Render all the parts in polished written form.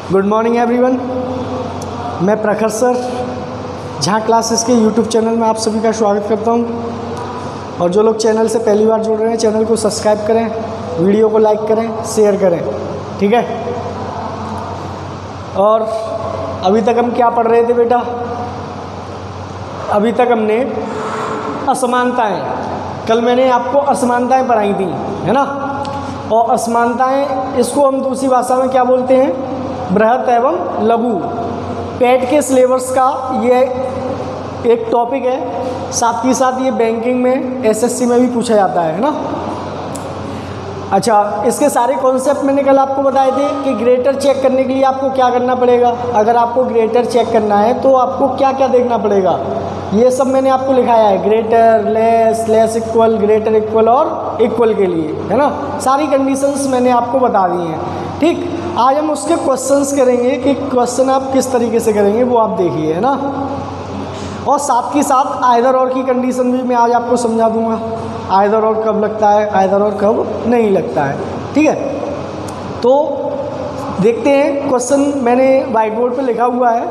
Good morning everyone. मैं प्रखर sir जहाँ क्लासेस के यूट्यूब चैनल में आप सभी का स्वागत करता हूँ। और जो लोग चैनल से पहली बार जुड़ रहे हैं, चैनल को सब्सक्राइब करें, वीडियो को लाइक करें, शेयर करें, ठीक है। और अभी तक हम क्या पढ़ रहे थे बेटा? अभी तक हमने असमानताएं, कल मैंने आपको असमानताएं पढ़ाई थी, है ना। और असमानताएं, इसको हम दूसरी भाषा में क्या बोलते हैं? बृहत एवं लघु। पेट के सिलेबस का ये एक टॉपिक है, साथ ही साथ ये बैंकिंग में, एसएससी में भी पूछा जाता है ना। अच्छा, इसके सारे कॉन्सेप्ट मैंने कल आपको बताए थे कि ग्रेटर चेक करने के लिए आपको क्या करना पड़ेगा। अगर आपको ग्रेटर चेक करना है तो आपको क्या क्या देखना पड़ेगा, ये सब मैंने आपको लिखाया है। Greater, less, less equal, greater equal और इक्वल के लिए, है ना। सारी कंडीशंस मैंने आपको बता दी हैं, ठीक। आज हम उसके क्वेश्चंस करेंगे कि क्वेश्चन आप किस तरीके से करेंगे वो आप देखिए, है ना। और साथ ही साथ आइदर और की कंडीशन भी मैं आज आपको समझा दूंगा। आइदर और कब लगता है, आइदर और कब नहीं लगता है, ठीक है। तो देखते हैं क्वेश्चन, मैंने वाइट बोर्ड पे लिखा हुआ है।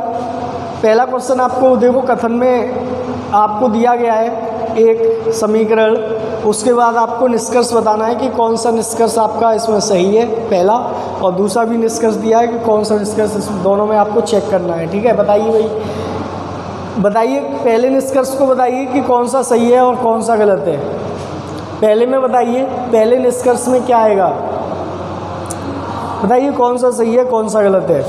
पहला क्वेश्चन आपको देखो, कथन में आपको दिया गया है एक समीकरण, उसके बाद आपको निष्कर्ष बताना है कि कौन सा निष्कर्ष आपका इसमें सही है, पहला। और दूसरा भी निष्कर्ष दिया है कि कौन सा निष्कर्ष, इस दोनों में आपको चेक करना है, ठीक है। बताइए भाई, बताइए पहले निष्कर्ष को बताइए कि कौन सा सही है और कौन सा गलत है। पहले में बताइए, पहले निष्कर्ष में क्या आएगा, बताइए कौन सा सही है कौन सा गलत है।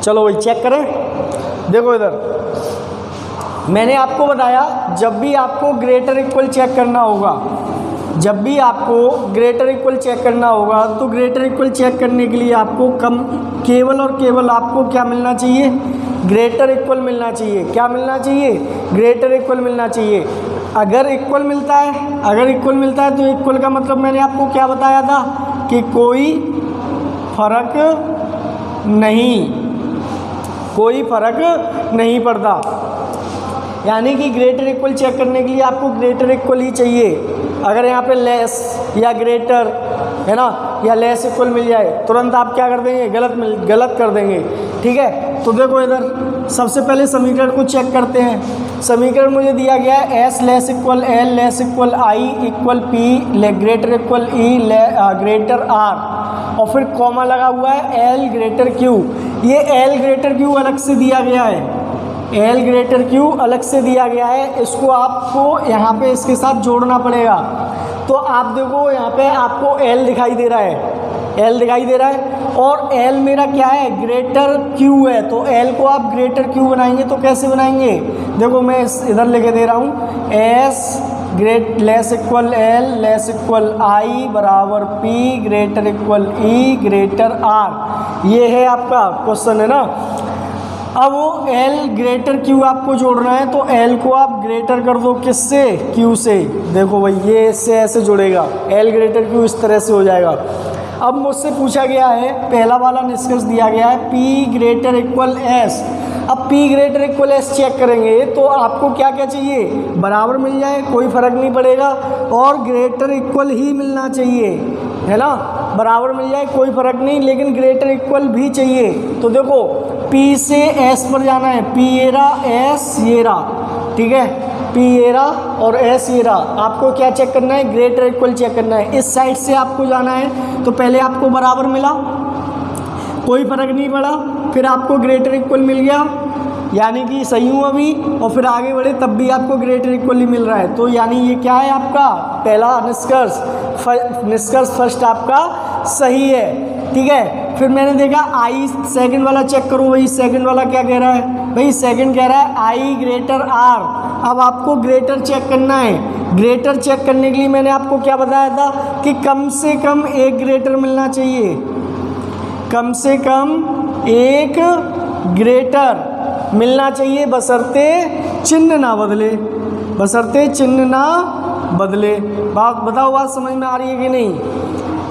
चलो भाई चेक करें। देखो इधर मैंने आपको बताया, जब भी आपको ग्रेटर इक्वल चेक करना होगा, जब भी आपको ग्रेटर इक्वल चेक करना होगा तो ग्रेटर इक्वल चेक करने के लिए आपको केवल और केवल आपको क्या मिलना चाहिए? ग्रेटर इक्वल मिलना चाहिए। क्या मिलना चाहिए? ग्रेटर इक्वल मिलना चाहिए। अगर इक्वल मिलता है, अगर इक्वल मिलता है तो इक्वल का मतलब मैंने आपको क्या बताया था कि कोई फर्क नहीं, कोई फर्क नहीं पड़ता। यानी कि ग्रेटर इक्वल चेक करने के लिए आपको ग्रेटर इक्वल ही चाहिए। अगर यहाँ पे लेस या ग्रेटर, है ना, या लेस इक्वल मिल जाए, तुरंत आप क्या कर देंगे? गलत कर देंगे, ठीक है। तो देखो इधर सबसे पहले समीकरण को चेक करते हैं। समीकरण मुझे दिया गया है S less equal L less equal I equal P greater equal E greater are, और फिर कॉमा लगा हुआ है एल ग्रेटर क्यू। ये एल ग्रेटर क्यू अलग से दिया गया है, एल ग्रेटर क्यू अलग से दिया गया है। इसको आपको यहाँ पे इसके साथ जोड़ना पड़ेगा। तो आप देखो यहाँ पे आपको एल दिखाई दे रहा है, एल दिखाई दे रहा है, और एल मेरा क्या है? ग्रेटर क्यू है। तो एल को आप ग्रेटर क्यू बनाएंगे तो कैसे बनाएंगे? देखो मैं इधर लेके दे रहा हूँ, S greater less equal L less equal I बराबर P greater equal E greater R. ये है आपका क्वेश्चन, है ना। अब वो एल ग्रेटर क्यू आपको जोड़ना है, तो एल को आप ग्रेटर कर दो किससे? क्यू से। देखो भाई ये इससे ऐसे जुड़ेगा, एल ग्रेटर क्यू इस तरह से हो जाएगा। अब मुझसे पूछा गया है, पहला वाला निष्कर्ष दिया गया है पी ग्रेटर इक्वल एस। अब P greater equal S check करेंगे तो आपको क्या क्या चाहिए? बराबर मिल जाए, कोई फर्क नहीं पड़ेगा, और ग्रेटर इक्वल ही मिलना चाहिए, है ना। बराबर मिल जाए कोई फर्क नहीं, लेकिन ग्रेटर इक्वल भी चाहिए। तो देखो पी से एस पर जाना है, पी एरा एस येरा, ठीक है। पी एरा और एस येरा, आपको क्या चेक करना है? ग्रेटर इक्वल चेक करना है। इस साइड से आपको जाना है, तो पहले आपको बराबर मिला, कोई फर्क नहीं पड़ा, फिर आपको ग्रेटर इक्वल मिल गया, यानी कि सही हूँ अभी, और फिर आगे बढ़े तब भी आपको ग्रेटर इक्वल ही मिल रहा है। तो यानी ये क्या है आपका पहला निष्कर्ष? निष्कर्ष फर्स्ट आपका सही है, ठीक है। फिर मैंने देखा आई सेकंड वाला चेक करो, वही सेकंड वाला क्या कह रहा है? भाई सेकंड कह रहा है आई ग्रेटर आर। अब आपको ग्रेटर चेक करना है। ग्रेटर चेक करने के लिए मैंने आपको क्या बताया था कि कम से कम एक ग्रेटर मिलना चाहिए, कम से कम एक ग्रेटर मिलना चाहिए, बशर्ते चिन्ह ना बदले, बशर्ते चिन्ह ना बदले। बात बताओ, बात समझ में आ रही है कि नहीं?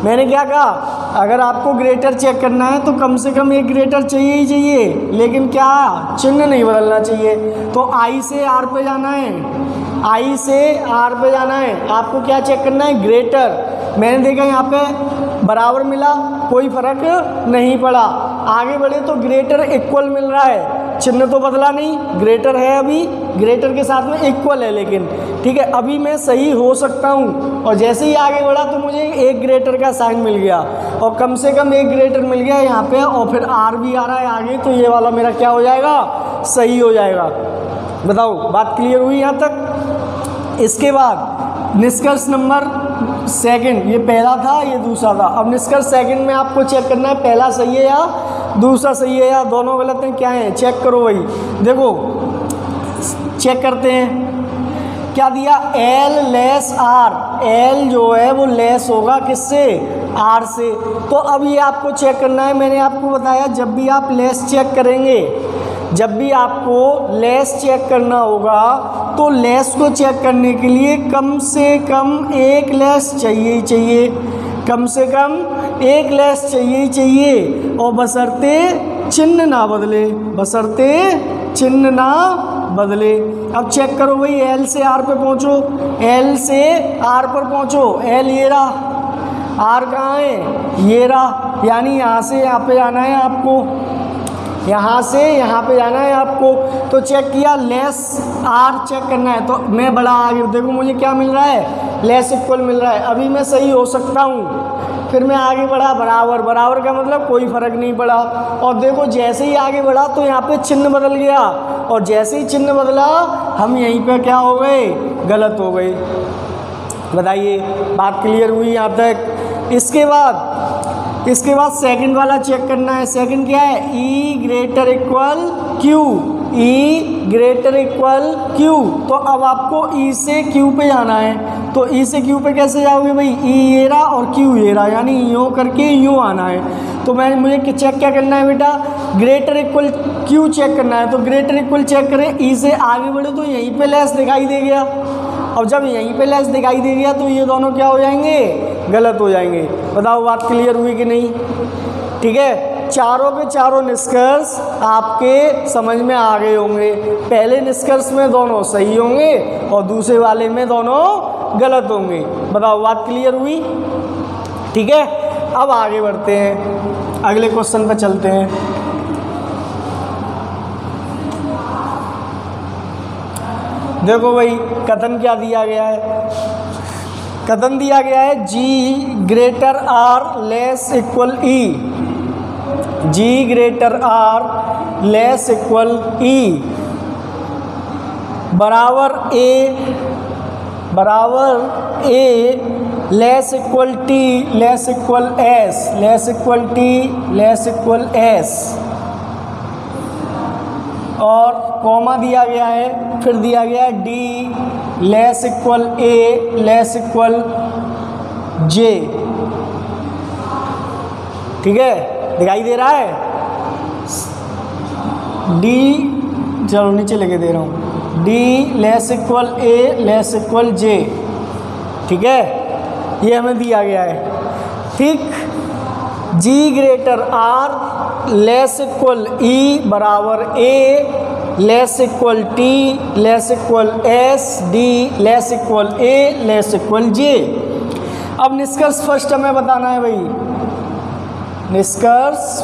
मैंने क्या कहा? अगर आपको ग्रेटर चेक करना है तो कम से कम एक ग्रेटर चाहिए ही चाहिए, लेकिन क्या चिन्ह नहीं बदलना चाहिए। तो आई से आर पे जाना है, आई से आर पे जाना है, आपको क्या चेक करना है, ग्रेटर। मैंने देखा यहाँ पे बराबर मिला, कोई फर्क नहीं पड़ा। आगे बढ़े तो ग्रेटर इक्वल मिल रहा है, चिन्ह तो बदला नहीं, ग्रेटर है अभी, ग्रेटर के साथ में इक्वल है लेकिन, ठीक है, अभी मैं सही हो सकता हूँ। और जैसे ही आगे बढ़ा तो मुझे एक ग्रेटर का साइन मिल गया, और कम से कम एक ग्रेटर मिल गया यहाँ पे, और फिर आर भी आ रहा है आगे, तो ये वाला मेरा क्या हो जाएगा, सही हो जाएगा। बताओ बात क्लियर हुई यहाँ तक। इसके बाद निष्कर्ष नंबर सेकंड, ये पहला था ये दूसरा था। अब निष्कर्ष सेकंड में आपको चेक करना है पहला सही है या दूसरा सही है, या दोनों गलत हैं, क्या है, चेक करो। वही देखो चेक करते हैं, क्या दिया, एल लेस आर, एल जो है वो लेस होगा किससे, आर से। तो अब ये आपको चेक करना है, मैंने आपको बताया जब भी आप लेस चेक करेंगे, जब भी आपको लेस चेक करना होगा तो लेस को चेक करने के लिए कम से कम एक लेस चाहिए ही चाहिए, कम से कम एक लेस चाहिए ही चाहिए, और बशर्ते चिन्ह ना बदले, बशर्ते चिन्ह ना बदले। अब चेक करो भाई, एल से आर पे पहुंचो, एल से आर पर पहुंचो, एल ये रहा, आर कहाँ है, ये रहा, यानी यहाँ से यहाँ पे जाना है आपको, यहाँ से यहाँ पे जाना है आपको। तो चेक किया, लेस आर चेक करना है, तो मैं बड़ा आगे, देखो मुझे क्या मिल रहा है, लेस इक्वल मिल रहा है, अभी मैं सही हो सकता हूँ। फिर मैं आगे बढ़ा, बराबर, बराबर का मतलब कोई फ़र्क नहीं पड़ा। और देखो जैसे ही आगे बढ़ा तो यहाँ पे चिन्ह बदल गया, और जैसे ही चिन्ह बदला हम यहीं पे क्या हो गए, गलत हो गए। बताइए बात क्लियर हुई यहाँ तक। इसके बाद सेकंड वाला चेक करना है। सेकंड क्या है, ई ग्रेटर इक्वल क्यू, ई ग्रेटर इक्वल क्यू। तो अब आपको ई से क्यू पे जाना है, तो ई से क्यू पे कैसे जाओगे भाई, ई ये रहा और क्यू ये रहा, यानी यूँ करके यूँ आना है। तो मुझे चेक क्या करना है बेटा, ग्रेटर इक्वल क्यू चेक करना है। तो ग्रेटर इक्वल चेक करें, ई से आगे बढ़े तो यहीं पे लेस दिखाई दे गया, और जब यहीं पे लेस दिखाई दे गया तो ये दोनों क्या हो जाएंगे, गलत हो जाएंगे। बताओ बात क्लियर हुई कि नहीं, ठीक है। चारों के चारों निष्कर्ष आपके समझ में आ गए होंगे। पहले निष्कर्ष में दोनों सही होंगे और दूसरे वाले में दोनों गलत होंगे। बताओ बात क्लियर हुई, ठीक है। अब आगे बढ़ते हैं, अगले क्वेश्चन पर चलते हैं। देखो भाई कथन क्या दिया गया है, कथन दिया गया है G greater are less equal E, G greater are less equal E बराबर A less equal T less equal S, less equal T less equal S, और कॉमा दिया गया है, फिर दिया गया है D less equal A less equal J, ठीक है, दिखाई दे रहा है। डी, चलो नीचे लेके दे रहा हूँ, D less equal A less equal J, ठीक है, ये हमें दिया गया है, ठीक। G greater are less equal E बराबर A less equal T less equal S D less equal A less equal J. अब निष्कर्ष फर्स्ट हमें बताना है भाई, निष्कर्ष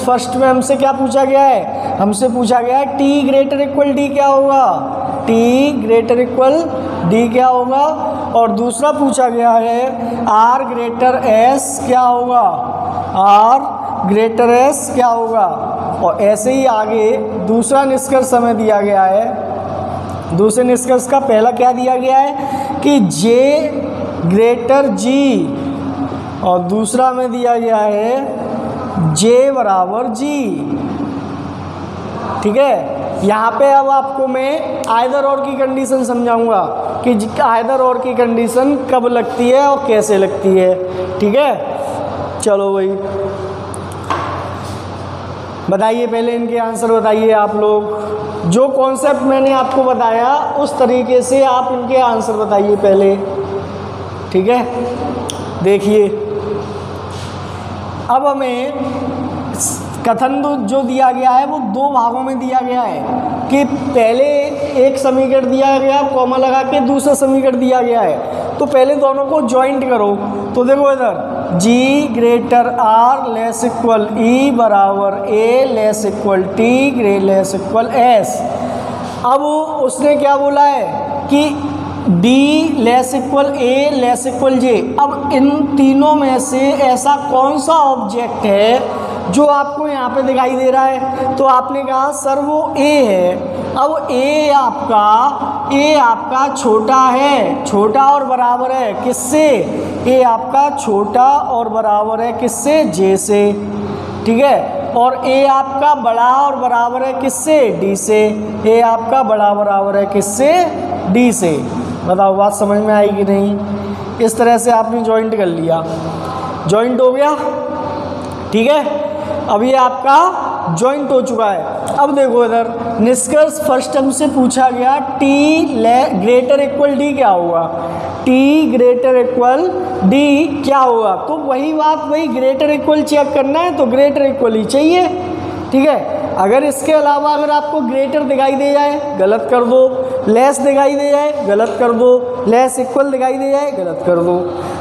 फर्स्ट में हमसे क्या पूछा गया है, हमसे पूछा गया है टी ग्रेटर इक्वल डी क्या होगा, टी ग्रेटर इक्वल डी क्या होगा, और दूसरा पूछा गया है आर ग्रेटर एस क्या होगा, आर ग्रेटर एस क्या होगा। और ऐसे ही आगे दूसरा निष्कर्ष हमें दिया गया है, दूसरे निष्कर्ष का पहला क्या दिया गया है कि जे ग्रेटर जी, और दूसरा में दिया गया है जे बराबर जी, ठीक है। यहाँ पे अब आपको मैं आइदर और की कंडीशन समझाऊंगा कि आइदर और की कंडीशन कब लगती है और कैसे लगती है, ठीक है। चलो भाई बताइए, पहले इनके आंसर बताइए आप लोग। जो कॉन्सेप्ट मैंने आपको बताया उस तरीके से आप इनके आंसर बताइए पहले, ठीक है। देखिए अब हमें कथन जो दिया गया है वो दो भागों में दिया गया है कि पहले एक समीकरण दिया गया, कॉमा लगा के दूसरा समीकरण दिया गया है, तो पहले दोनों को ज्वाइंट करो। तो देखो इधर G greater R less equal E बराबर A less equal T less equal S। अब उसने क्या बोला है कि D less equal A less equal J। अब इन तीनों में से ऐसा कौन सा ऑब्जेक्ट है जो आपको यहाँ पे दिखाई दे रहा है? तो आपने कहा सर वो A है। अब A आपका छोटा है, छोटा और बराबर है किससे? A आपका छोटा और बराबर है किससे? J से, ठीक है। और A आपका बड़ा और बराबर है किससे? D से। A आपका बड़ा बराबर है किससे? D से। बताओ बात समझ में आई कि नहीं? इस तरह से आपने ज्वाइंट कर लिया, ज्वाइंट हो गया, ठीक है। अब ये आपका ज्वाइंट हो चुका है। अब देखो इधर निष्कर्ष फर्स्ट टर्म से पूछा गया T ग्रेटर इक्वल D क्या होगा? T ग्रेटर इक्वल D क्या होगा? तो वही बात, वही ग्रेटर इक्वल चेक करना है तो ग्रेटर इक्वल ही चाहिए, ठीक है। अगर इसके अलावा अगर आपको ग्रेटर दिखाई दे जाए गलत कर दो, लेस दिखाई दे जाए गलत कर दो, लेस इक्वल दिखाई दे जाए गलत कर दो।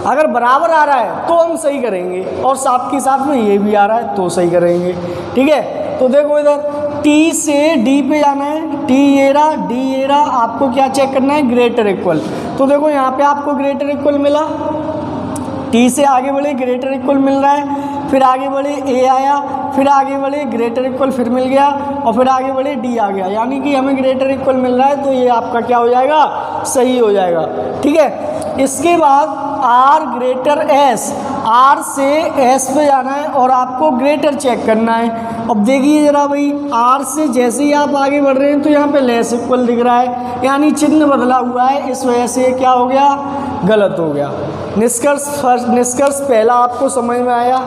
अगर बराबर आ रहा है तो हम सही करेंगे और साथ के साथ में ये भी आ रहा है तो सही करेंगे, ठीक है। तो देखो इधर T से D पे जाना है, T ये रहा, D ये रहा, आपको क्या चेक करना है? Greater equal. तो देखो यहाँ पे आपको ग्रेटर इक्वल मिला, T से आगे बढ़े ग्रेटर इक्वल मिल रहा है, फिर आगे बढ़े A आया, फिर आगे बढ़े ग्रेटर इक्वल फिर मिल गया, और फिर आगे बढ़े D आ गया, यानी कि हमें ग्रेटर इक्वल मिल रहा है तो ये आपका क्या हो जाएगा? सही हो जाएगा, ठीक है। इसके बाद R ग्रेटर S, R से S पे जाना है और आपको ग्रेटर चेक करना है। अब देखिए जरा भाई, R से जैसे ही आप आगे बढ़ रहे हैं तो यहाँ पे लेस इक्वल दिख रहा है, यानी चिन्ह बदला हुआ है, इस वजह से क्या हो गया? गलत हो गया। निष्कर्ष पहला आपको समझ में आया,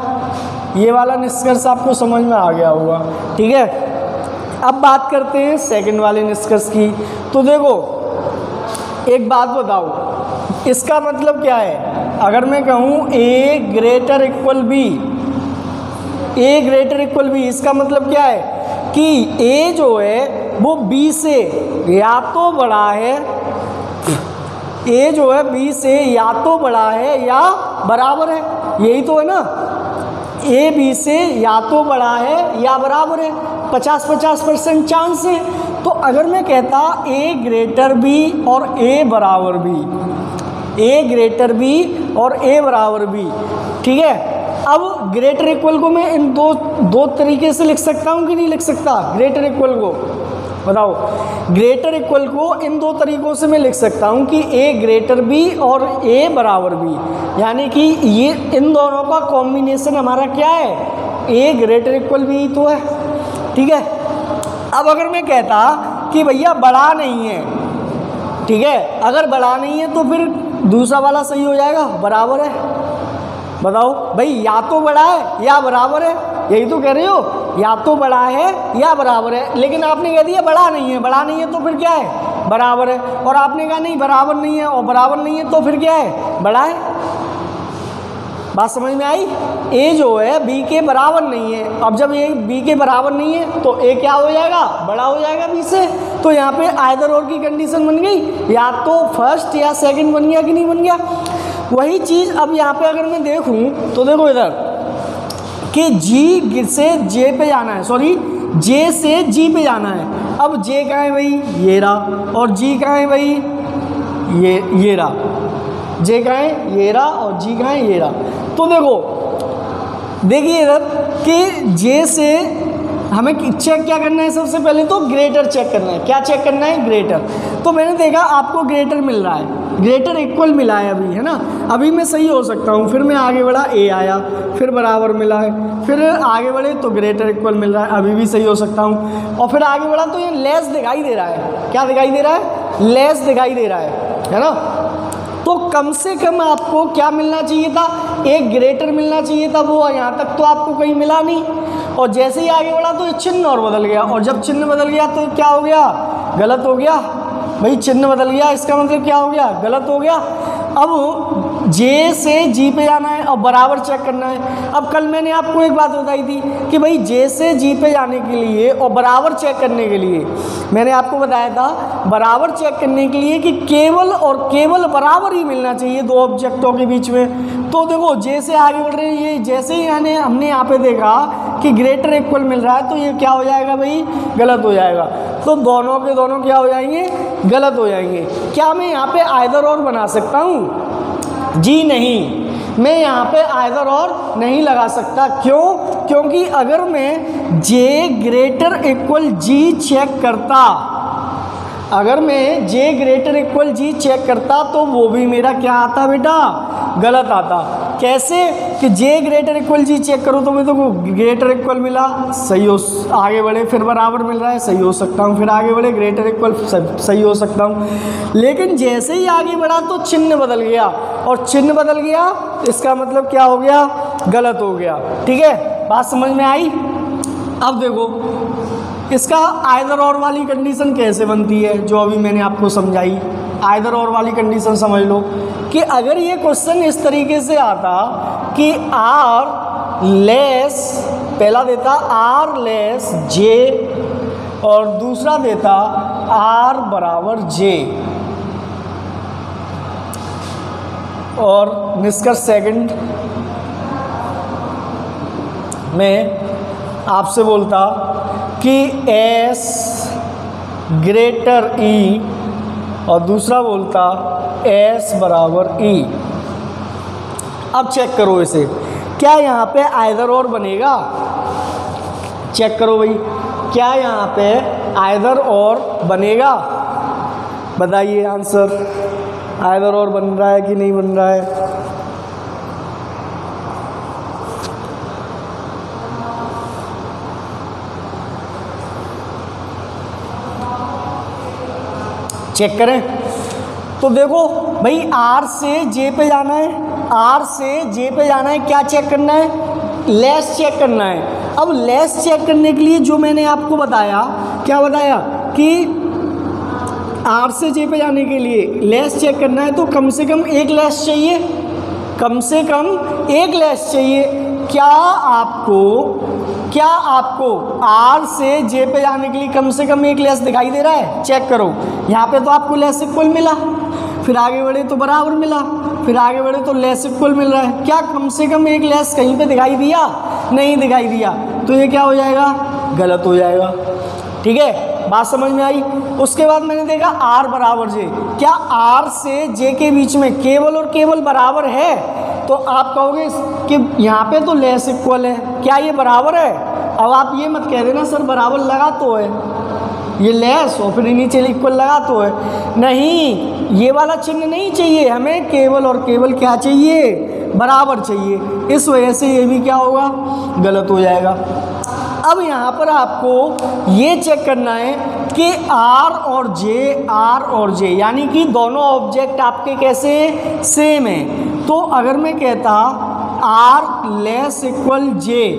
ये वाला निष्कर्ष आपको समझ में आ गया होगा, ठीक है। अब बात करते हैं सेकंड वाले निष्कर्ष की। तो देखो एक बात बताओ, इसका मतलब क्या है? अगर मैं कहूँ A greater equal B, A greater equal B, इसका मतलब क्या है कि A जो है वो B से या तो बड़ा है, A जो है B से या तो बड़ा है या बराबर है, यही तो है ना। A B से या तो बड़ा है या बराबर है, 50-50% चांस है। तो अगर मैं कहता A ग्रेटर B और A बराबर B, A ग्रेटर B और A बराबर B, ठीक है। अब ग्रेटर इक्वल को मैं इन दो तरीके से लिख सकता हूँ कि नहीं लिख सकता? ग्रेटर इक्वल को बताओ। ग्रेटर इक्वल को इन दो तरीकों से मैं लिख सकता हूँ कि A ग्रेटर B और A बराबर B, यानी कि ये इन दोनों का कॉम्बिनेशन हमारा क्या है? A ग्रेटर इक्वल B तो है, ठीक है। अब अगर मैं कहता कि भैया बड़ा नहीं है, ठीक है, अगर बड़ा नहीं है तो फिर दूसरा वाला सही हो जाएगा, बराबर है। बताओ भाई, या तो बड़ा है या बराबर है, यही तो कह रहे हो, या तो बड़ा है या बराबर है। लेकिन आपने कह दिया बड़ा नहीं है, बड़ा नहीं है तो फिर क्या है? बराबर है। और आपने कहा नहीं बराबर नहीं है, और बराबर नहीं है तो फिर क्या है? बड़ा है। बात समझ में आई? A जो है B के बराबर नहीं है। अब जब A B के बराबर नहीं है तो A क्या हो जाएगा? बड़ा हो जाएगा B से। तो यहाँ पे आइदर और की कंडीशन बन गई, या तो फर्स्ट या सेकंड बन गया कि नहीं बन गया? वही चीज़ अब यहाँ पे अगर मैं देखूँ तो देखो इधर कि G से J पे जाना है, सॉरी J से G पे जाना है। अब J कहाँ है भाई? ये रहा। और G कहाँ है भाई? ये रहा। J कहाँ है? ये रहा। और G कहाँ है? ये रहा। तो देखिए इधर कि J से हमें चेक क्या करना है? सबसे पहले तो ग्रेटर चेक करना है। क्या चेक करना है? ग्रेटर। तो मैंने देखा आपको ग्रेटर मिल रहा है, ग्रेटर इक्वल मिला है अभी, है ना। अभी मैं सही हो सकता हूँ। फिर मैं आगे बढ़ा, A आया, फिर बराबर मिला है, फिर आगे बढ़े तो ग्रेटर इक्वल मिल रहा है, अभी भी सही हो सकता हूँ। और फिर आगे बढ़ा तो ये लेस दिखाई दे रहा है। क्या दिखाई दे रहा है? लेस दिखाई दे रहा है ना। तो कम से कम आपको क्या मिलना चाहिए था? एक ग्रेटर मिलना चाहिए था, वो यहाँ तक तो आपको कहीं मिला नहीं। और जैसे ही आगे बढ़ा तो ये चिन्ह और बदल गया, और जब चिन्ह बदल गया तो क्या हो गया? गलत हो गया। भाई चिन्ह बदल गया, इसका मतलब क्या हो गया? गलत हो गया। अब जे से जी पे जाना है और बराबर चेक करना है। अब कल मैंने आपको एक बात बताई थी कि भाई जे से जी पे जाने के लिए और बराबर चेक करने के लिए मैंने आपको बताया था बराबर चेक करने के लिए कि केवल और केवल बराबर ही मिलना चाहिए दो ऑब्जेक्टों के बीच में। तो देखो जे से आगे बढ़ रहे हैं, ये जैसे ही हमने यहाँ पे देखा कि ग्रेटर इक्वल मिल रहा है तो ये क्या हो जाएगा भाई, गलत हो जाएगा। तो दोनों के दोनों क्या हो जाएंगे, गलत हो जाएंगे। क्या मैं यहाँ पे आइदर और बना सकता हूँ? जी नहीं, मैं यहाँ पे आइदर और नहीं लगा सकता। क्यों? क्योंकि अगर मैं जे ग्रेटर इक्वल जी चेक करता, अगर मैं जे ग्रेटर इक्वल जी चेक करता तो वो भी मेरा क्या आता बेटा, गलत आता। कैसे कि जे ग्रेटर इक्वल जी चेक करूँ तो मैं तो ग्रेटर इक्वल मिला, सही हो, आगे बढ़े, फिर बराबर मिल रहा है, सही हो सकता हूँ, फिर आगे बढ़े ग्रेटर इक्वल सही हो सकता हूँ। लेकिन जैसे ही आगे बढ़ा तो चिन्ह बदल गया, और चिन्ह बदल गया इसका मतलब क्या हो गया, गलत हो गया। ठीक है, बात समझ में आई? अब देखो इसका आइदर और वाली कंडीशन कैसे बनती है, जो अभी मैंने आपको समझाई। आइदर और वाली कंडीशन समझ लो कि अगर ये क्वेश्चन इस तरीके से आता कि आर लेस, पहला देता आर लेस जे और दूसरा देता आर बराबर जे, और निष्कर्ष सेकंड में आपसे बोलता कि एस ग्रेटर ई और दूसरा बोलता एस बराबर ई। अब चेक करो इसे, क्या यहाँ पे आइदर और बनेगा? चेक करो भाई, क्या यहाँ पे आइदर और बनेगा? बताइए आंसर, आइदर और बन रहा है कि नहीं बन रहा है? चेक करें तो देखो भाई आर से जे पे जाना है, आर से जे पे जाना है, क्या चेक करना है, लेस चेक करना है। अब लेस चेक करने के लिए जो मैंने आपको बताया, क्या बताया कि आर से जे पे जाने के लिए लेस चेक करना है तो कम से कम एक लेस चाहिए, कम से कम एक लेस चाहिए। क्या आपको आर से जे पे जाने के लिए कम से कम एक लेस दिखाई दे रहा है? चेक करो, यहाँ पे तो आपको लेस इक्वल मिला, फिर आगे बढ़े तो बराबर मिला, फिर आगे बढ़े तो लेस इक्वल मिल रहा है। क्या कम से कम एक लेस कहीं पे दिखाई दिया? नहीं दिखाई दिया, तो ये क्या हो जाएगा, गलत हो जाएगा। ठीक है, बात समझ में आई? उसके बाद मैंने देखा आर बराबर जे, क्या आर से जे के बीच में केवल और केवल बराबर है? तो आप कहोगे कि यहाँ पे तो लेस इक्वल है, क्या ये बराबर है? अब आप ये मत कह देना सर बराबर लगा तो है, ये लेस और फिर नीचे इक्वल लगा तो है। नहीं, ये वाला चिन्ह नहीं चाहिए हमें, केवल और केवल क्या चाहिए, बराबर चाहिए। इस वजह से ये भी क्या होगा, गलत हो जाएगा। अब यहाँ पर आपको ये चेक करना है कि आर और जे यानी कि दोनों ऑब्जेक्ट आपके कैसे सेम हैं। तो अगर मैं कहता आर लेस इक्वल जे,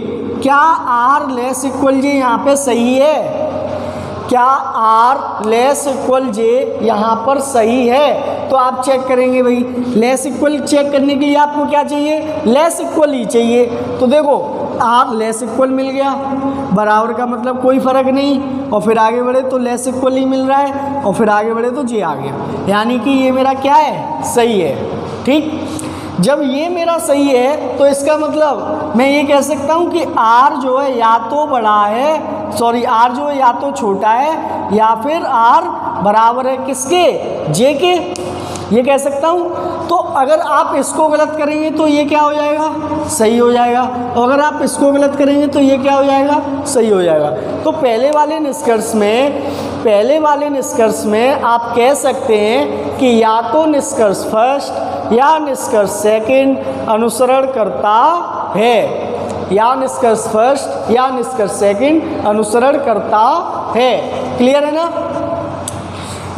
क्या आर लेस इक्वल जे यहाँ पे सही है? क्या आर लेस इक्वल जे यहाँ पर सही है? तो आप चेक करेंगे भाई, लेस इक्वल चेक करने के लिए आपको क्या चाहिए, लेस इक्वल ही चाहिए। तो देखो आर लेस इक्वल मिल गया, बराबर का मतलब कोई फ़र्क नहीं, और फिर आगे बढ़े तो लेस इक्वल ही मिल रहा है, और फिर आगे बढ़े तो जे आ गया, यानी कि ये मेरा क्या है, सही है। ठीक, जब ये मेरा सही है तो इसका मतलब मैं ये कह सकता हूँ कि आर जो है या तो बड़ा है, आर जो है या तो छोटा है या फिर आर बराबर है किसके, जे के, ये कह सकता हूँ। तो अगर आप इसको गलत करेंगे तो ये क्या हो जाएगा, सही हो जाएगा, और अगर आप इसको गलत करेंगे तो ये क्या हो जाएगा, सही हो जाएगा। तो पहले वाले निष्कर्ष में आप कह सकते हैं कि या तो निष्कर्ष फर्स्ट या निष्कर्ष सेकंड अनुसरण करता है, या निष्कर्ष फर्स्ट या निष्कर्ष सेकंड अनुसरण करता है। क्लियर है ना?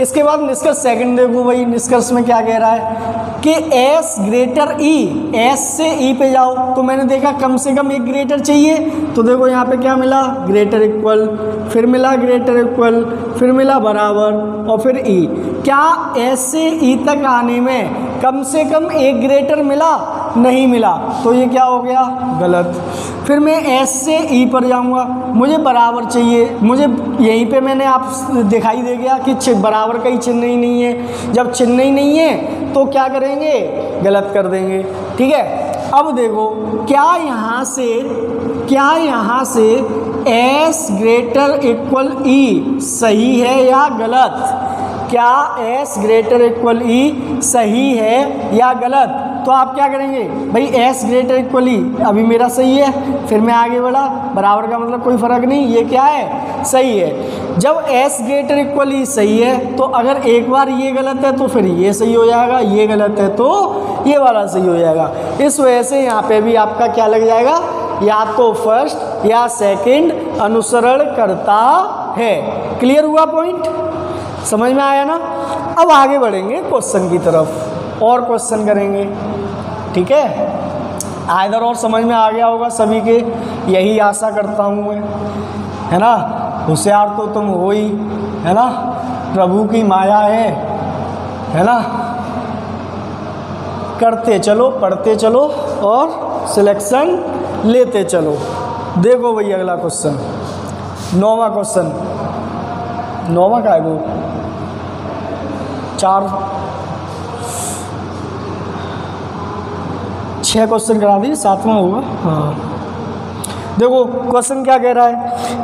इसके बाद निष्कर्ष सेकंड देखो भाई, निष्कर्ष में क्या कह रहा है कि एस ग्रेटर ई, एस से ई पे जाओ, तो मैंने देखा कम से कम एक ग्रेटर चाहिए, तो देखो यहाँ पे क्या मिला, ग्रेटर इक्वल, फिर मिला ग्रेटर इक्वल, फिर मिला बराबर, और फिर ई। क्या एस से ई तक आने में कम से कम एक ग्रेटर मिला, नहीं मिला, तो ये क्या हो गया, गलत। फिर मैं एस से ई पर जाऊंगा, मुझे बराबर चाहिए, मुझे यहीं पे मैंने आप दिखाई दे गया कि बराबर का ही चिन्ह ही नहीं है। जब चिन्ह ही नहीं है तो क्या करेंगे, गलत कर देंगे। ठीक है, अब देखो क्या यहाँ से एस ग्रेटर इक्वल ई सही है या गलत? क्या एस ग्रेटर इक्वल ई सही है या गलत? तो आप क्या करेंगे भाई, एस ग्रेटर इक्वल ई अभी मेरा सही है, फिर मैं आगे बढ़ा, बराबर का मतलब कोई फ़र्क नहीं, ये क्या है, सही है। जब एस ग्रेटर इक्वल ई सही है तो अगर एक बार ये गलत है तो फिर ये सही हो जाएगा, ये गलत है तो ये वाला सही हो जाएगा। इस वजह से यहाँ पे भी आपका क्या लग जाएगा, या तो फर्स्ट या सेकंड अनुसरण करता है। क्लियर हुआ पॉइंट, समझ में आया ना? अब आगे बढ़ेंगे क्वेश्चन की तरफ और क्वेश्चन करेंगे। ठीक है, आइदर और समझ में आ गया होगा सभी के, यही आशा करता हूँ मैं, है ना। होशियार तो तुम हो ही, है ना, प्रभु की माया है ना। करते चलो, पढ़ते चलो और सिलेक्शन लेते चलो। देखो भाई अगला क्वेश्चन, 9वां क्वेश्चन, 9वां का है वो, 6 क्वेश्चन करा दिए, 7वां होगा। हाँ, देखो क्वेश्चन क्या कह रहा है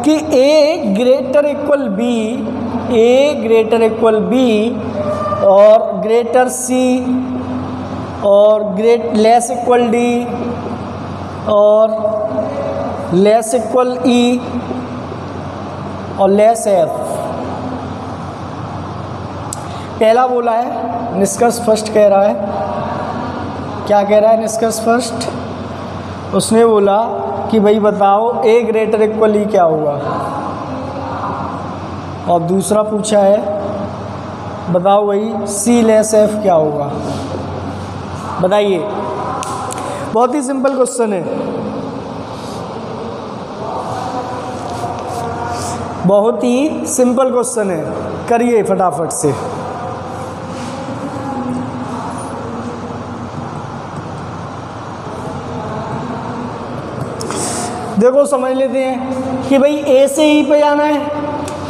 कि ए ग्रेटर इक्वल बी, ए ग्रेटर इक्वल बी और ग्रेटर सी और लेस इक्वल डी और लेस इक्वल ई और लेस एफ। पहला बोला है निष्कर्ष फर्स्ट कह रहा है। क्या कह रहा है निष्कर्ष फर्स्ट? उसने बोला कि भाई बताओ ए ग्रेटर इक्वल ई क्या होगा, और दूसरा पूछा है बताओ भाई सी लेस एफ क्या होगा। बताइए, बहुत ही सिंपल क्वेश्चन है, बहुत ही सिंपल क्वेश्चन है, करिए फटाफट से। देखो समझ लेते हैं कि भाई ए से ई पे जाना है,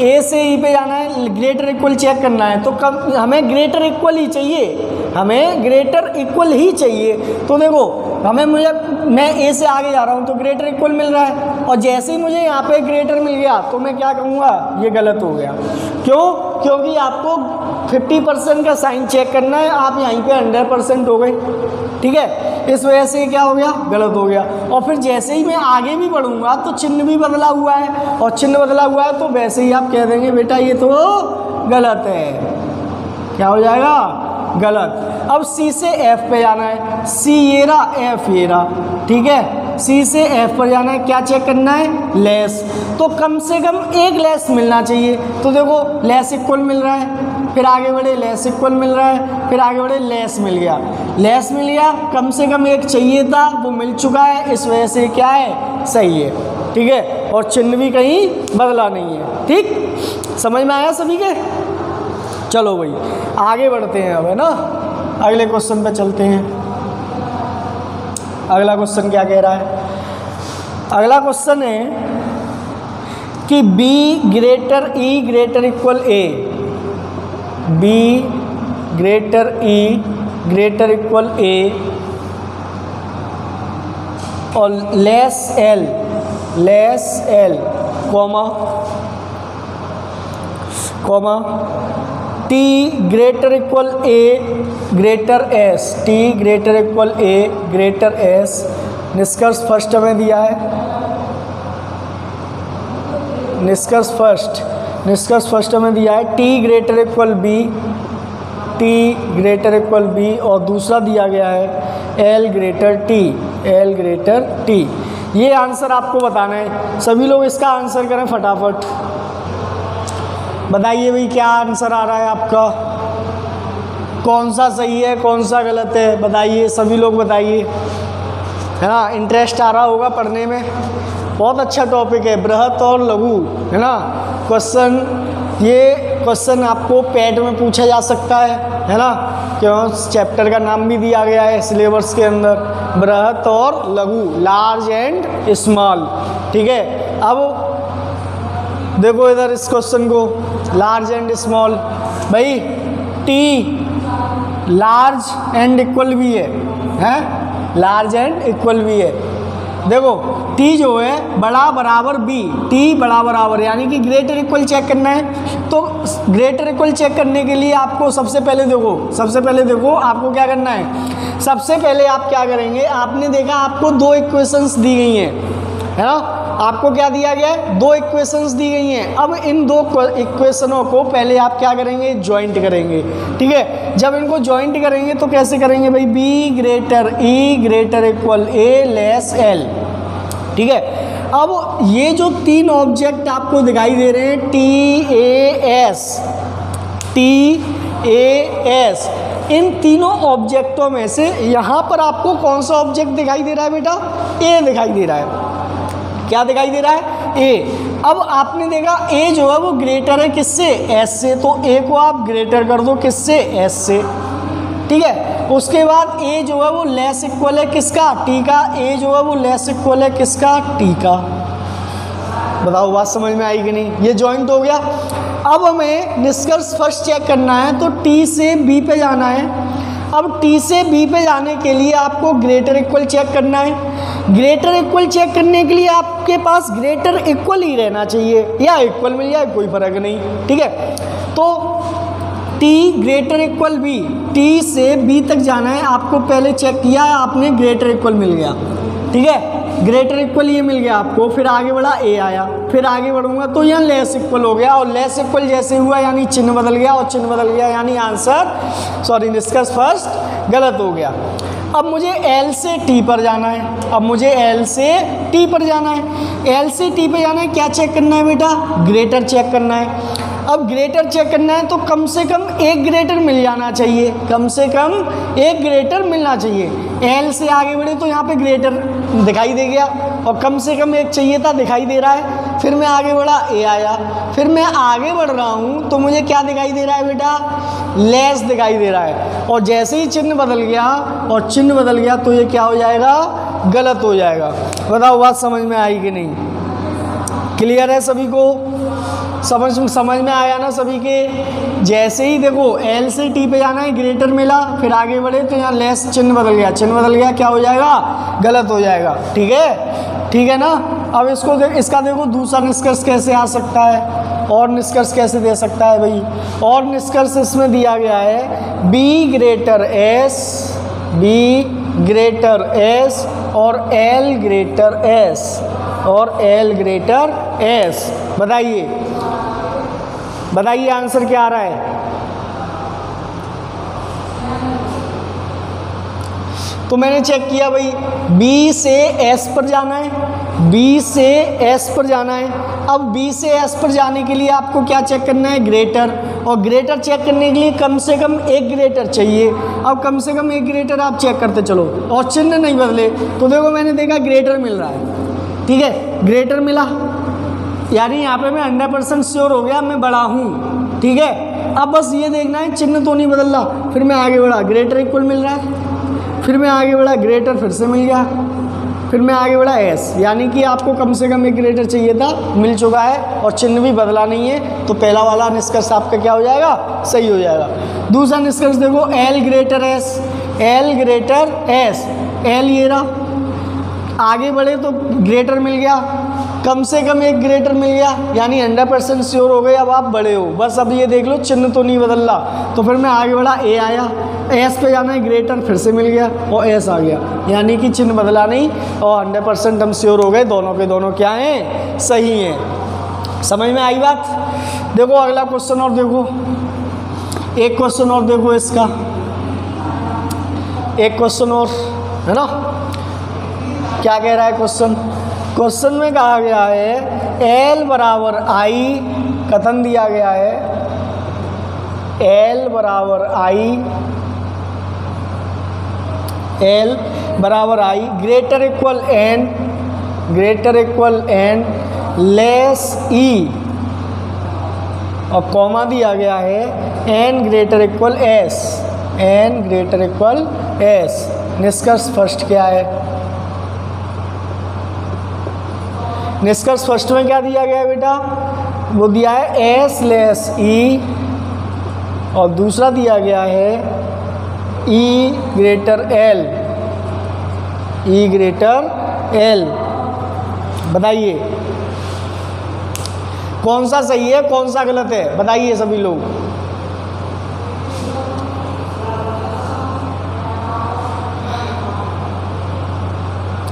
ए से ई पे जाना है, ग्रेटर इक्वल चेक करना है, तो कब हमें ग्रेटर इक्वल ही चाहिए, हमें ग्रेटर इक्वल ही चाहिए। तो देखो मैं ए से आगे जा रहा हूँ तो ग्रेटर इक्वल मिल रहा है, और जैसे ही मुझे यहाँ पे ग्रेटर मिल गया तो मैं क्या कहूँगा, ये गलत हो गया। क्यों? क्योंकि आपको 50% का साइन चेक करना है, आप यहीं पे 100% हो गए। ठीक है, इस वजह से क्या हो गया, गलत हो गया। और फिर जैसे ही मैं आगे भी बढ़ूंगा तो चिन्ह भी बदला हुआ है, और चिन्ह बदला हुआ है तो वैसे ही आप कह देंगे बेटा ये तो गलत है। क्या हो जाएगा, गलत। अब सी से एफ पे जाना है, सी ये रहा, एफ ये रहा। ठीक है, सी से एफ पर जाना है, क्या चेक करना है, लेस। तो कम से कम एक लेस मिलना चाहिए। तो देखो लेस इक्वल मिल रहा है, फिर आगे बढ़े लेस इक्वल मिल रहा है, फिर आगे बढ़े लेस मिल गया, लेस मिल गया, कम से कम एक चाहिए था वो मिल चुका है, इस वजह से क्या है, सही है। ठीक है, और चिन्ह भी कहीं बदला नहीं है। ठीक, समझ में आया सभी के? चलो भाई आगे बढ़ते हैं अब, है ना, अगले क्वेश्चन पे चलते हैं। अगला क्वेश्चन क्या कह रहा है? अगला क्वेश्चन है कि B greater E greater equal A, B greater E greater equal A और less L comma T greater equal A greater S, T greater equal A greater S। निष्कर्ष फर्स्ट में दिया है, निष्कर्ष फर्स्ट में दिया है T greater equal B, T greater equal B, और दूसरा दिया गया है L ग्रेटर T। ये आंसर आपको बताना है, सभी लोग इसका आंसर करें फटाफट। बताइए भाई क्या आंसर आ रहा है आपका, कौन सा सही है कौन सा गलत है, बताइए सभी लोग बताइए, है ना। इंटरेस्ट आ रहा होगा पढ़ने में, बहुत अच्छा टॉपिक है, बृहत और लघु, है ना। ये क्वेश्चन आपको पैट में पूछा जा सकता है, है ना, क्यों चैप्टर का नाम भी दिया गया है सिलेबस के अंदर, बृहत और लघु, लार्ज एंड स्मॉल। ठीक है, अब देखो इधर इस क्वेश्चन को, लार्ज एंड स्मॉल, भाई टी लार्ज एंड इक्वल भी है, लार्ज एंड इक्वल भी है। देखो टी जो है बड़ा बराबर बी, टी बड़ा बराबर, यानी कि ग्रेटर इक्वल चेक करना है। तो ग्रेटर इक्वल चेक करने के लिए आपको सबसे पहले देखो आपको क्या करना है। सबसे पहले आप क्या करेंगे, आपने देखा आपको दो इक्वेशंस दी गई हैं, है ना, आपको क्या दिया गया है, दो इक्वेशंस दी गई हैं। अब इन दो इक्वेशनों को पहले आप क्या करेंगे, ज्वाइंट करेंगे। ठीक है, जब इनको ज्वाइंट करेंगे तो कैसे करेंगे भाई, be greater E greater equal A less L. ठीक है, अब ये जो तीन ऑब्जेक्ट आपको दिखाई दे रहे हैं, टी ए एस, इन तीनों ऑब्जेक्टों में से यहाँ पर आपको कौन सा ऑब्जेक्ट दिखाई दे रहा है बेटा, ए दिखाई दे रहा है। क्या दिखाई दे रहा है, ए। अब आपने देखा ए जो है वो ग्रेटर है किससे, एस से, तो ए को आप ग्रेटर कर दो किससे, एस से। ठीक है, उसके बाद ए जो है वो लेस इक्वल है किसका, टी का, ए जो है वो लेस इक्वल है किसका, टी का। बताओ बात समझ में आई कि नहीं, ये जॉइंट हो गया। अब हमें निष्कर्ष फर्स्ट चेक करना है, तो टी से बी पे जाना है। अब टी से बी पे जाने के लिए आपको ग्रेटर इक्वल चेक करना है। ग्रेटर इक्वल चेक करने के लिए आपके पास ग्रेटर इक्वल ही रहना चाहिए, या इक्वल मिल जाए कोई फर्क नहीं। ठीक है, तो T greater equal B, T से बी तक जाना है, आपको पहले चेक किया आपने, ग्रेटर इक्वल मिल गया। ठीक है, ग्रेटर इक्वल ये मिल गया आपको, फिर आगे बढ़ा ए आया, फिर आगे बढ़ूंगा तो यहाँ लेस इक्वल हो गया, और लेस इक्वल जैसे हुआ यानी चिन्ह बदल गया, और चिन्ह बदल गया यानी आंसर निष्कर्ष फर्स्ट गलत हो गया। अब मुझे एल से टी पर जाना है, अब मुझे एल से टी पर जाना है। एल से टी पर जाना है, क्या चेक करना है बेटा, ग्रेटर चेक करना है। अब ग्रेटर चेक करना है तो कम से कम एक ग्रेटर मिल जाना चाहिए, कम से कम एक ग्रेटर मिलना चाहिए। एल से आगे बढ़े तो यहाँ पे ग्रेटर दिखाई दे गया, और कम से कम एक चाहिए था, दिखाई दे रहा है। फिर मैं आगे बढ़ा, ए आया, फिर मैं आगे बढ़ रहा हूँ तो मुझे क्या दिखाई दे रहा है बेटा, लेस दिखाई दे रहा है। और जैसे ही चिन्ह बदल गया, और चिन्ह बदल गया तो ये क्या हो जाएगा, गलत हो जाएगा। बताओ बात समझ में आई कि नहीं, क्लियर है सभी को, समझ में आया ना सभी के। जैसे ही देखो एल से टी पे जाना है, ग्रेटर मिला, फिर आगे बढ़े तो यहाँ लेस चिन्ह बदल गया, चिन्ह बदल गया, क्या हो जाएगा, गलत हो जाएगा। ठीक है ना। अब इसका देखो दूसरा निष्कर्ष कैसे आ सकता है, और निष्कर्ष कैसे दे सकता है भाई। और निष्कर्ष इसमें दिया गया है बी ग्रेटर एस और एल ग्रेटर एस। बताइए आंसर क्या आ रहा है। तो मैंने चेक किया भाई, बी से एस पर जाना है, अब बी से एस पर जाने के लिए आपको क्या चेक करना है, ग्रेटर। और ग्रेटर चेक करने के लिए कम से कम एक ग्रेटर चाहिए। अब कम से कम एक ग्रेटर आप चेक करते चलो, और चिन्ह नहीं बदले। तो देखो मैंने देखा ग्रेटर मिल रहा है, ठीक है, ग्रेटर मिला, यानी यहाँ पे मैं 100% श्योर हो गया मैं बड़ा हूँ। ठीक है, अब बस ये देखना है चिन्ह तो नहीं बदल रहा। फिर मैं आगे बढ़ा, ग्रेटर इक्वल मिल रहा है, फिर मैं आगे बढ़ा, ग्रेटर फिर से मिल गया, फिर मैं आगे बढ़ा एस, यानी कि आपको कम से कम एक ग्रेटर चाहिए था, मिल चुका है, और चिन्ह भी बदला नहीं है। तो पहला वाला निष्कर्ष आपका क्या हो जाएगा, सही हो जाएगा। दूसरा निष्कर्ष देखो, एल ग्रेटर एस, एल ये रहा, आगे बढ़े तो ग्रेटर मिल गया, कम से कम एक ग्रेटर मिल गया, यानी 100% श्योर हो गए, अब आप बड़े हो। बस अब ये देख लो चिन्ह तो नहीं बदल रहा। तो फिर मैं आगे बढ़ा, ए आया, एस पे जाना है, ग्रेटर फिर से मिल गया, और एस आ गया, यानी कि चिन्ह बदला नहीं, और 100% हम श्योर हो गए, दोनों के दोनों क्या हैं, सही हैं। समझ में आई बात। देखो अगला क्वेश्चन और देखो, एक क्वेश्चन और देखो इसका, एक क्वेश्चन और है ना। क्या कह रहा है क्वेश्चन में कहा गया है एल बराबर आई, कथन दिया गया है एल बराबर I greater equal N less E, और कॉमा दिया गया है N greater equal S, N greater equal S. निष्कर्ष फर्स्ट क्या है? निष्कर्ष फर्स्ट में क्या दिया गया है बेटा? वो दिया है एस लेस ई, और दूसरा दिया गया है ई ग्रेटर एल, ई ग्रेटर एल। बताइए कौन सा सही है कौन सा गलत है? बताइए सभी लोग।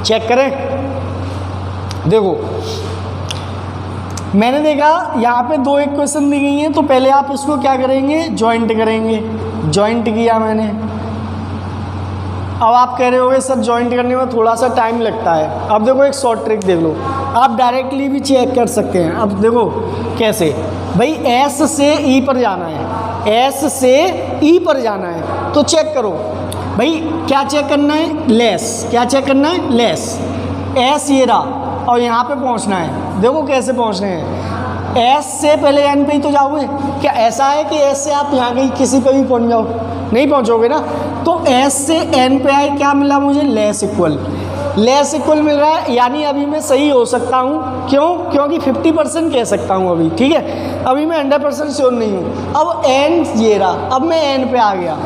चेक करें। देखो मैंने देखा यहाँ पे दो इक्वेशन दी गई हैं, तो पहले आप इसको क्या करेंगे? जॉइंट करेंगे। जॉइंट किया मैंने। अब आप कह रहे होगे सर जॉइंट करने में थोड़ा सा टाइम लगता है। अब देखो एक शॉर्ट ट्रिक देख लो, आप डायरेक्टली भी चेक कर सकते हैं। अब देखो कैसे भाई, एस से ई पर जाना है, एस से ई पर जाना है, तो चेक करो भाई क्या चेक करना है? लेस। क्या चेक करना है? लेस। एस ये रहा और यहाँ पे पहुँचना है। देखो कैसे पहुँचने हैं, एस से पहले एन पे ही तो जाओगे। क्या ऐसा है कि एस से आप यहाँ कहीं किसी पे भी पहुँच जाओ? नहीं पहुँचोगे ना। तो एस से एन पे आए, क्या मिला मुझे? Less equal. लेस इक्वल मिल रहा है, यानी अभी मैं सही हो सकता हूँ। क्यों? क्योंकि 50% कह सकता हूँ अभी, ठीक है। अभी मैं 100% श्योर नहीं हूँ। अब एन ये रहा, अब मैं एन पे आ गया,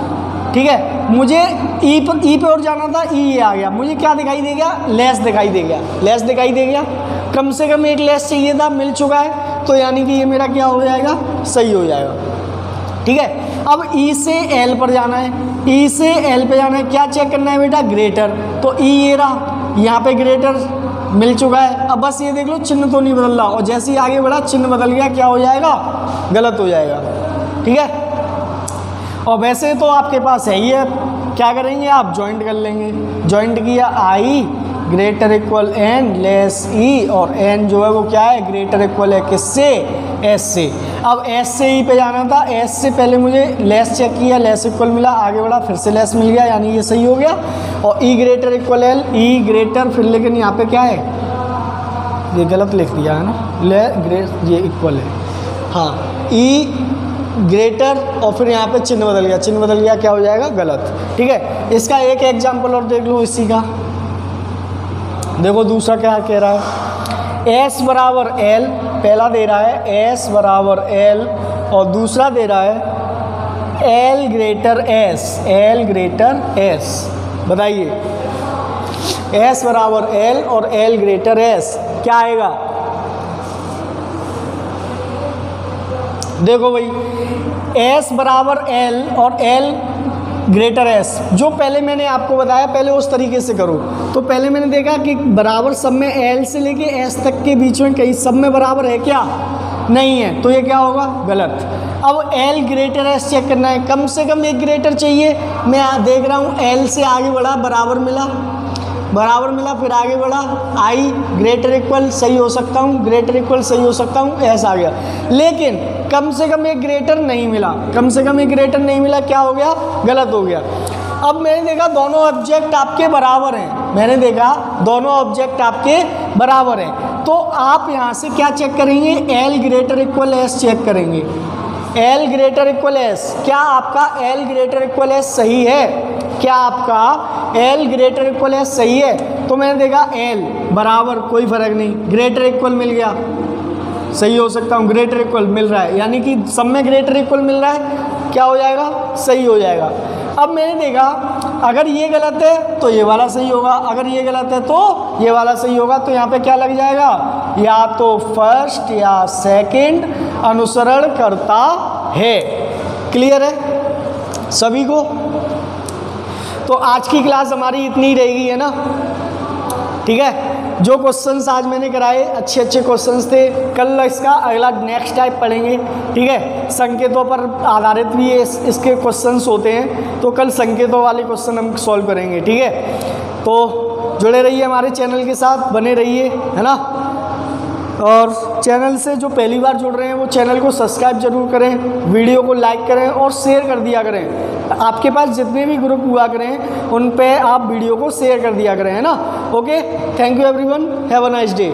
ठीक है। मुझे ई पे और जाना था, ई ये आ गया। मुझे क्या दिखाई दे गया? लेस दिखाई दे गया, लेस दिखाई दे गया। कम से कम एक लेस चाहिए था, मिल चुका है, तो यानी कि ये मेरा क्या हो जाएगा? सही हो जाएगा, ठीक है। अब ई से एल पर जाना है, ई से एल पे जाना है। क्या चेक करना है बेटा? ग्रेटर। तो ई ये रहा, यहाँ पे ग्रेटर मिल चुका है। अब बस ये देख लो चिन्ह तो नहीं बदल रहा, और जैसे ही आगे बढ़ा चिन्ह बदल गया, क्या हो जाएगा? गलत हो जाएगा, ठीक है। और वैसे तो आपके पास है ही है, क्या करेंगे आप? जॉइंट कर लेंगे। जॉइंट किया, I greater equal N less E, और एन जो है वो क्या है? ग्रेटर इक्वल है किससे? एस से। अब एस से ई पे जाना था, एस से पहले मुझे लेस चेक किया, लेस इक्वल मिला, आगे बढ़ा फिर से लेस मिल गया, यानी ये सही हो गया। और ई ग्रेटर इक्वल एल, ई ग्रेटर फिर, लेकिन यहाँ पे क्या है? ये गलत लिख दिया है ना, ये इक्वल है, हाँ। ई ग्रेटर और फिर यहाँ पे चिन्ह बदल गया, चिन्ह बदल गया, क्या हो जाएगा? गलत, ठीक है। इसका एक एग्जाम्पल और देख लो इसी का। देखो दूसरा क्या कह रहा है? एस बराबर एल, पहला दे रहा है एस बराबर एल, और दूसरा दे रहा है L greater S, L greater S. बताइए एस बराबर एल और एल ग्रेटर एस क्या आएगा? देखो भाई एस बराबर एल और एल ग्रेटर एस, जो पहले मैंने आपको बताया, पहले उस तरीके से करो। तो पहले मैंने देखा कि बराबर सब में एल से लेके एस तक के बीच में कहीं सब में बराबर है क्या? नहीं है, तो ये क्या होगा? गलत। अब एल ग्रेटर एस चेक करना है, कम से कम एक ग्रेटर चाहिए। मैं देख रहा हूँ एल से आगे बढ़ा, बराबर मिला, बराबर मिला, फिर आगे बढ़ा, आई ग्रेटर इक्वल सही हो सकता हूँ, ग्रेटर इक्वल सही हो सकता हूँ, एस आ गया। लेकिन कम से कम एक ग्रेटर नहीं मिला, कम से कम एक ग्रेटर नहीं मिला, क्या हो गया? गलत हो गया। अब मैंने देखा दोनों ऑब्जेक्ट आपके बराबर हैं, मैंने देखा दोनों ऑब्जेक्ट आपके बराबर हैं, तो आप यहाँ से क्या चेक करेंगे? L greater equal S check करेंगे। एल ग्रेटर इक्वल एस, क्या आपका एल ग्रेटर इक्वल एस सही है? क्या आपका एल ग्रेटर इक्वल एस सही है? तो मैंने देखा एल बराबर, कोई फर्क नहीं, ग्रेटर इक्वल मिल गया, सही हो सकता हूँ, ग्रेटर इक्वल मिल रहा है, यानी कि सब में ग्रेटर इक्वल मिल रहा है, क्या हो जाएगा? सही हो जाएगा। अब मैंने देखा अगर ये गलत है तो ये वाला सही होगा, अगर ये गलत है तो ये वाला सही होगा, तो यहाँ पे क्या लग जाएगा? या तो फर्स्ट या सेकंड अनुसरण करता है। क्लियर है सभी को? तो आज की क्लास हमारी इतनी रहेगी, है ना? ठीक है, जो क्वेश्चंस आज मैंने कराए अच्छे अच्छे क्वेश्चंस थे। कल इसका अगला नेक्स्ट टाइप पढ़ेंगे, ठीक है। संकेतों पर आधारित भी इसके क्वेश्चंस होते हैं, तो कल संकेतों वाले क्वेश्चन हम सॉल्व करेंगे, ठीक है। तो जुड़े रहिए हमारे चैनल के साथ, बने रहिए, है ना। और चैनल से जो पहली बार जुड़ रहे हैं वो चैनल को सब्सक्राइब जरूर करें, वीडियो को लाइक करें और शेयर कर दिया करें। आपके पास जितने भी ग्रुप हुआ करें उन पे आप वीडियो को शेयर कर दिया करें, है ना। Okay, thank you everyone, have a nice day.